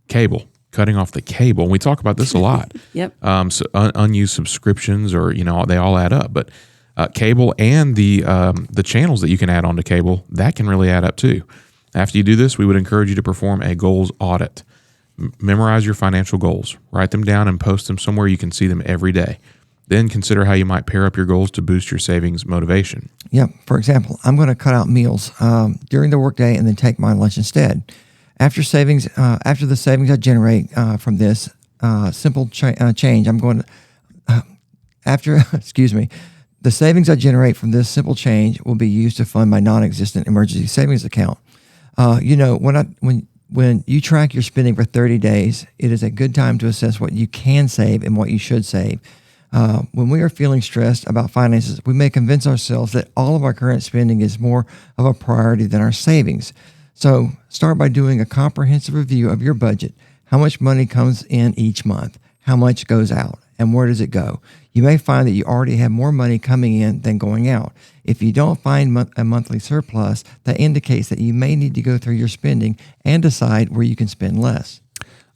cable. Cutting off the cable. We talk about this a lot. Yep. So unused subscriptions, or they all add up. But cable and the channels that you can add onto cable, that can really add up too. After you do this, we would encourage you to perform a goals audit. Memorize your financial goals. Write them down and post them somewhere you can see them every day. Then consider how you might pair up your goals to boost your savings motivation. Yep. For example, I'm going to cut out meals during the workday and then take my lunch instead. After the savings I generate from this simple change, I'm going to the savings I generate from this simple change will be used to fund my non-existent emergency savings account. When you track your spending for 30 days, it is a good time to assess what you can save and what you should save. When we are feeling stressed about finances, we may convince ourselves that all of our current spending is more of a priority than our savings. So start by doing a comprehensive review of your budget. How much money comes in each month? How much goes out? And where does it go? You may find that you already have more money coming in than going out. If you don't find a monthly surplus, that indicates that you may need to go through your spending and decide where you can spend less.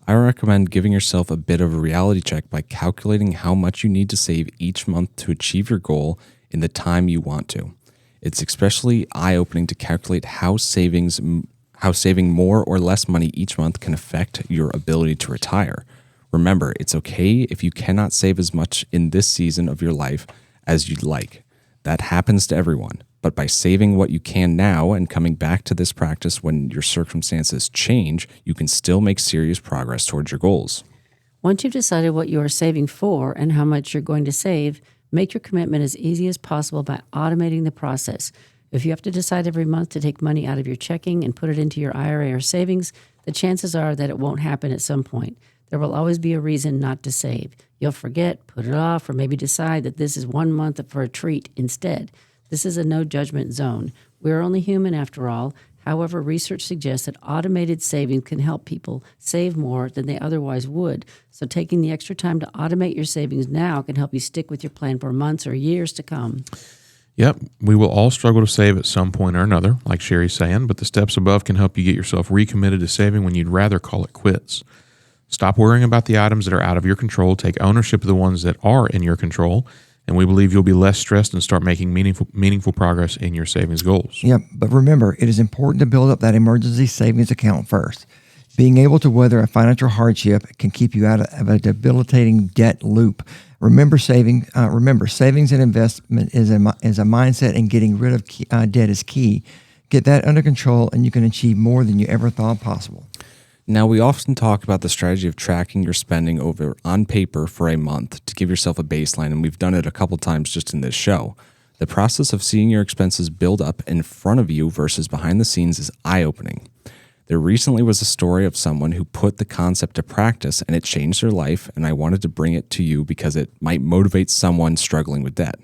I recommend giving yourself a bit of a reality check by calculating how much you need to save each month to achieve your goal in the time you want to. It's especially eye-opening to calculate how saving more or less money each month can affect your ability to retire. Remember, it's okay if you cannot save as much in this season of your life as you'd like. That happens to everyone. But by saving what you can now and coming back to this practice when your circumstances change, you can still make serious progress towards your goals. Once you've decided what you are saving for and how much you're going to save, make your commitment as easy as possible by automating the process. If you have to decide every month to take money out of your checking and put it into your IRA or savings, the chances are that it won't happen at some point. There will always be a reason not to save. You'll forget, put it off, or maybe decide that this is 1 month for a treat instead. This is a no-judgment zone. We're only human after all. However, research suggests that automated savings can help people save more than they otherwise would. So taking the extra time to automate your savings now can help you stick with your plan for months or years to come. Yep, we will all struggle to save at some point or another, like Sherry's saying, but the steps above can help you get yourself recommitted to saving when you'd rather call it quits. Stop worrying about the items that are out of your control. Take ownership of the ones that are in your control, and we believe you'll be less stressed and start making meaningful progress in your savings goals. Yep, but remember, it is important to build up that emergency savings account first. Being able to weather a financial hardship can keep you out of a debilitating debt loop. Remember, savings and investment is a mindset, and getting rid of debt is key. Get that under control, and you can achieve more than you ever thought possible. Now, we often talk about the strategy of tracking your spending over on paper for a month to give yourself a baseline, and we've done it a couple times just in this show. The process of seeing your expenses build up in front of you versus behind the scenes is eye-opening. There recently was a story of someone who put the concept to practice, and it changed their life, and I wanted to bring it to you because it might motivate someone struggling with debt.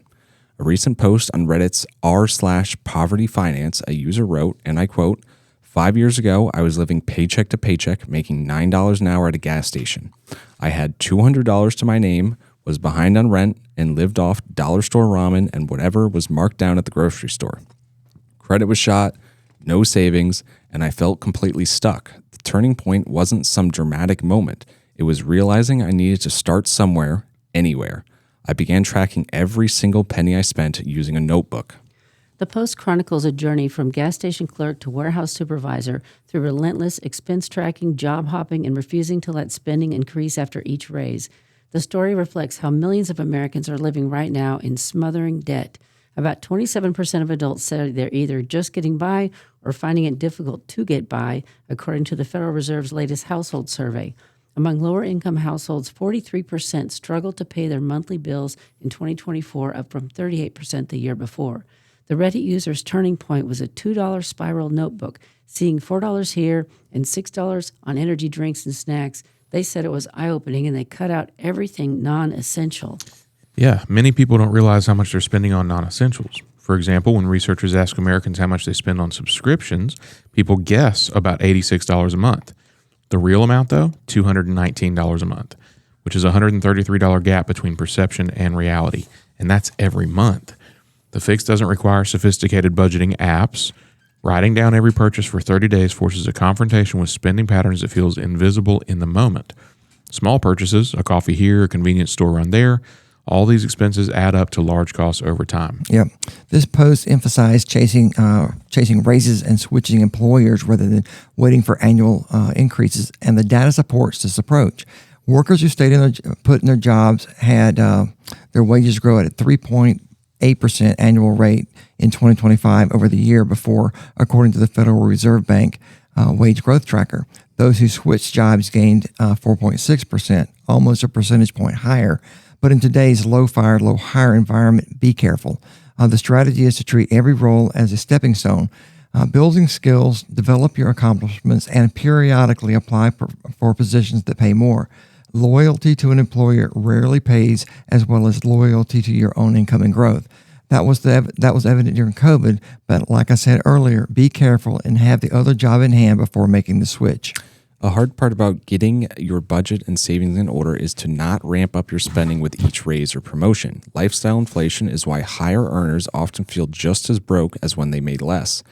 A recent post on Reddit's r/poverty finance, a user wrote, and I quote, "5 years ago, I was living paycheck to paycheck, making $9 an hour at a gas station. I had $200 to my name, was behind on rent, and lived off dollar store ramen and whatever was marked down at the grocery store. Credit was shot, no savings, and I felt completely stuck. The turning point wasn't some dramatic moment. It was realizing I needed to start somewhere, anywhere. I began tracking every single penny I spent using a notebook." The Post chronicles a journey from gas station clerk to warehouse supervisor through relentless expense tracking, job hopping, and refusing to let spending increase after each raise. The story reflects how millions of Americans are living right now in smothering debt. About 27% of adults said they're either just getting by or finding it difficult to get by, according to the Federal Reserve's latest household survey. Among lower-income households, 43% struggled to pay their monthly bills in 2024, up from 38% the year before. The Reddit user's turning point was a $2 spiral notebook. Seeing $4 here and $6 on energy drinks and snacks, they said it was eye-opening, and they cut out everything non-essential. Yeah, many people don't realize how much they're spending on non-essentials. For example, when researchers ask Americans how much they spend on subscriptions, people guess about $86 a month. The real amount, though, $219 a month, which is a $133 gap between perception and reality, and that's every month. The fix doesn't require sophisticated budgeting apps. Writing down every purchase for 30 days forces a confrontation with spending patterns that feels invisible in the moment. Small purchases, a coffee here, a convenience store run there, all these expenses add up to large costs over time. Yep. This post emphasized chasing raises and switching employers rather than waiting for annual increases, and the data supports this approach. Workers who stayed put in their jobs had their wages grow at a 3.8% annual rate in 2025 over the year before, according to the Federal Reserve Bank wage growth tracker. Those who switched jobs gained 4.6%, almost a percentage point higher. But in today's low-fire, low-hire environment, be careful. The strategy is to treat every role as a stepping stone. Building skills, develop your accomplishments, and periodically apply for positions that pay more. Loyalty to an employer rarely pays as well as loyalty to your own income and growth. That was evident during COVID. But like I said earlier, be careful and have the other job in hand before making the switch. A hard part about getting your budget and savings in order is to not ramp up your spending with each raise or promotion. Lifestyle inflation is why higher earners often feel just as broke as when they made less.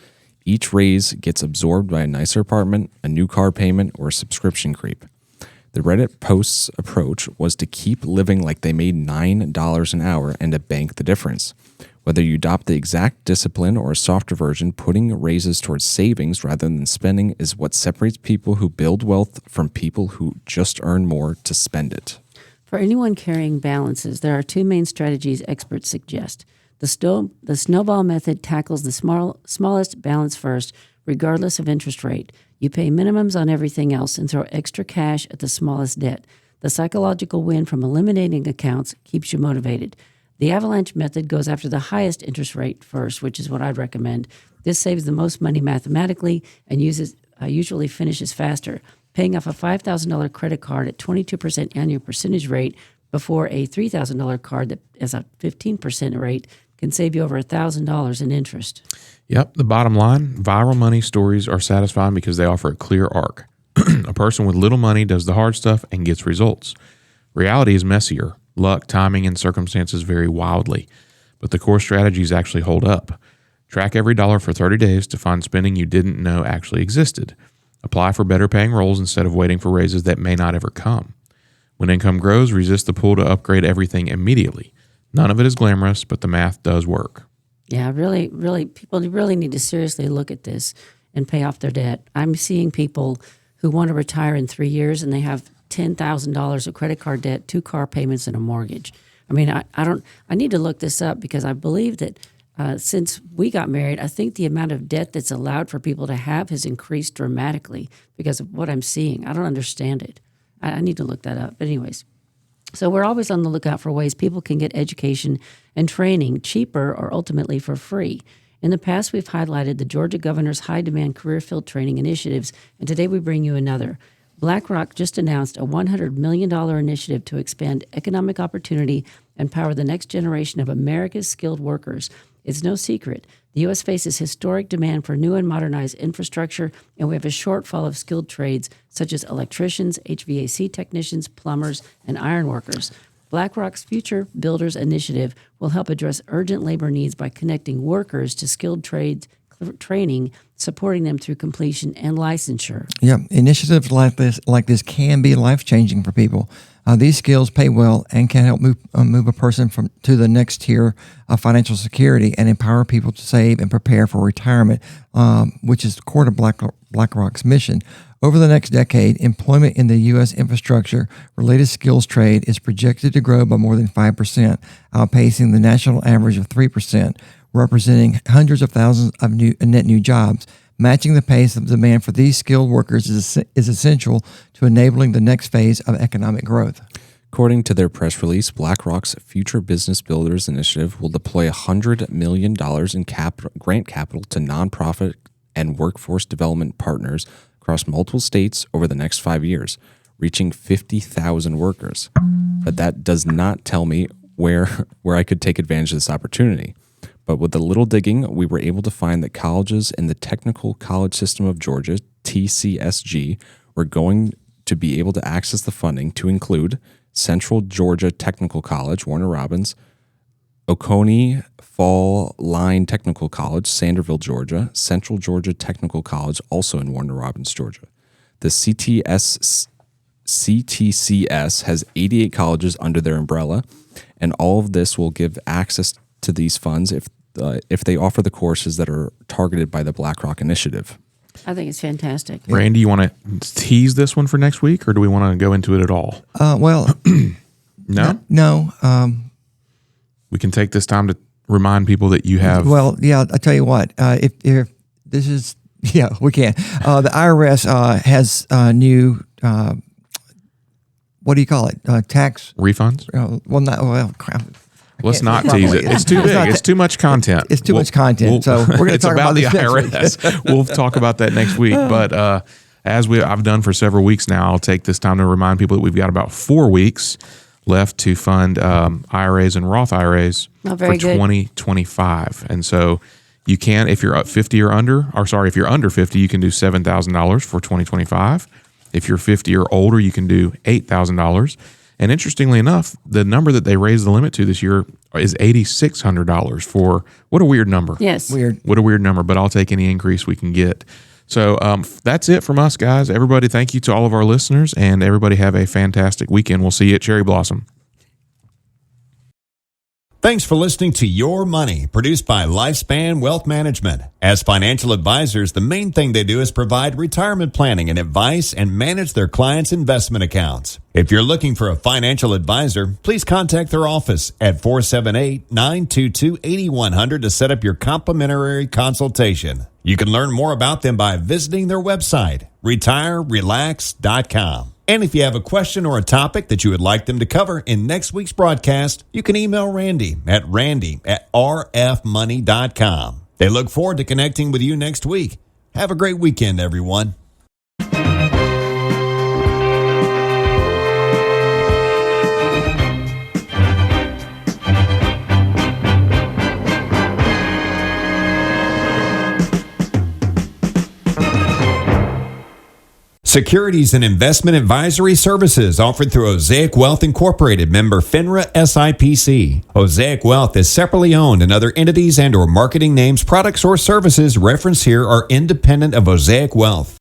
Each raise gets absorbed by a nicer apartment, a new car payment, or a subscription creep. The Reddit post's approach was to keep living like they made $9 an hour and to bank the difference. Whether you adopt the exact discipline or a softer version, putting raises towards savings rather than spending is what separates people who build wealth from people who just earn more to spend it. For anyone carrying balances, there are two main strategies experts suggest. The snowball method tackles the smallest balance first, regardless of interest rate. You pay minimums on everything else and throw extra cash at the smallest debt. The psychological win from eliminating accounts keeps you motivated. The avalanche method goes after the highest interest rate first, which is what I'd recommend. This saves the most money mathematically and usually finishes faster. Paying off a $5,000 credit card at 22% annual percentage rate before a $3,000 card that has a 15% rate can save you over $1,000 in interest. Yep. The bottom line, viral money stories are satisfying because they offer a clear arc. A person with little money does the hard stuff and gets results. Reality is messier. Luck, timing, and circumstances vary wildly, but the core strategies actually hold up. Track every dollar for 30 days to find spending you didn't know actually existed. Apply for better paying roles instead of waiting for raises that may not ever come. When income grows, resist the pull to upgrade everything immediately. None of it is glamorous, but the math does work. Yeah, really, people really need to seriously look at this and pay off their debt. I'm seeing people who want to retire in 3 years and they have $10,000 of credit card debt, 2 car payments, and a mortgage. I mean, I need to look this up because I believe that since we got married, I think the amount of debt that's allowed for people to have has increased dramatically because of what I'm seeing. I don't understand it. I need to look that up. But anyways, so we're always on the lookout for ways people can get education and training cheaper or ultimately for free. In the past, we've highlighted the Georgia governor's high-demand career field training initiatives, and today we bring you another. BlackRock just announced a $100 million initiative to expand economic opportunity and power the next generation of America's skilled workers. It's no secret. The U.S. faces historic demand for new and modernized infrastructure, and we have a shortfall of skilled trades such as electricians, HVAC technicians, plumbers, and iron workers. BlackRock's Future Builders Initiative will help address urgent labor needs by connecting workers to skilled trades training, supporting them through completion and licensure. Yeah, initiatives like this can be life-changing for people. These skills pay well and can help move a person to the next tier of financial security and empower people to save and prepare for retirement, which is core to BlackRock's mission. Over the next decade, employment in the U.S. infrastructure-related skills trade is projected to grow by more than 5%, outpacing the national average of 3%, representing hundreds of thousands of net new jobs. Matching the pace of demand for these skilled workers is essential to enabling the next phase of economic growth. According to their press release, BlackRock's Future Business Builders Initiative will deploy $100 million in grant capital to nonprofit and workforce development partners across multiple states over the next 5 years, reaching 50,000 workers. But that does not tell me where I could take advantage of this opportunity. But with a little digging, we were able to find that colleges in the Technical College System of Georgia, TCSG, were going to be able to access the funding to include Central Georgia Technical College, Warner Robins, Oconee Fall Line Technical College, Sanderville, Georgia, Central Georgia Technical College, also in Warner Robins, Georgia. The CTCS has 88 colleges under their umbrella, and all of this will give access to these funds if they offer the courses that are targeted by the BlackRock initiative. I think it's fantastic. Randy, you want to tease this one for next week, or do we want to go into it at all? No. We can take this time to remind people that you have. Well, yeah, I'll tell you what. If this is, yeah, we can. The IRS has new, what do you call it? Tax refunds? Let's not tease it. It's too big. It's too much content. It's too much content. So we're going to talk about the IRS. We'll talk about that next week. But as I've done for several weeks now, I'll take this time to remind people that we've got about 4 weeks left to fund IRAs and Roth IRAs Oh, for very good. 2025. And so you can, if you're up 50 or under, or sorry, if you're under 50, you can do $7,000 for 2025. If you're 50 or older, you can do $8,000. And interestingly enough, the number that they raised the limit to this year is $8,600 for, what a weird number. Yes. Weird. What a weird number, but I'll take any increase we can get. So that's it from us, guys. Everybody, thank you to all of our listeners, and everybody have a fantastic weekend. We'll see you at Cherry Blossom. Thanks for listening to Your Money, produced by Lifespan Wealth Management. As financial advisors, the main thing they do is provide retirement planning and advice and manage their clients' investment accounts. If you're looking for a financial advisor, please contact their office at 478-922-8100 to set up your complimentary consultation. You can learn more about them by visiting their website, retirerelax.com. And if you have a question or a topic that you would like them to cover in next week's broadcast, you can email Randy at rfmoney.com. They look forward to connecting with you next week. Have a great weekend, everyone. Securities and investment advisory services offered through Osaic Wealth Incorporated, member FINRA SIPC. Osaic Wealth is separately owned, and other entities and or marketing names, products, or services referenced here are independent of Osaic Wealth.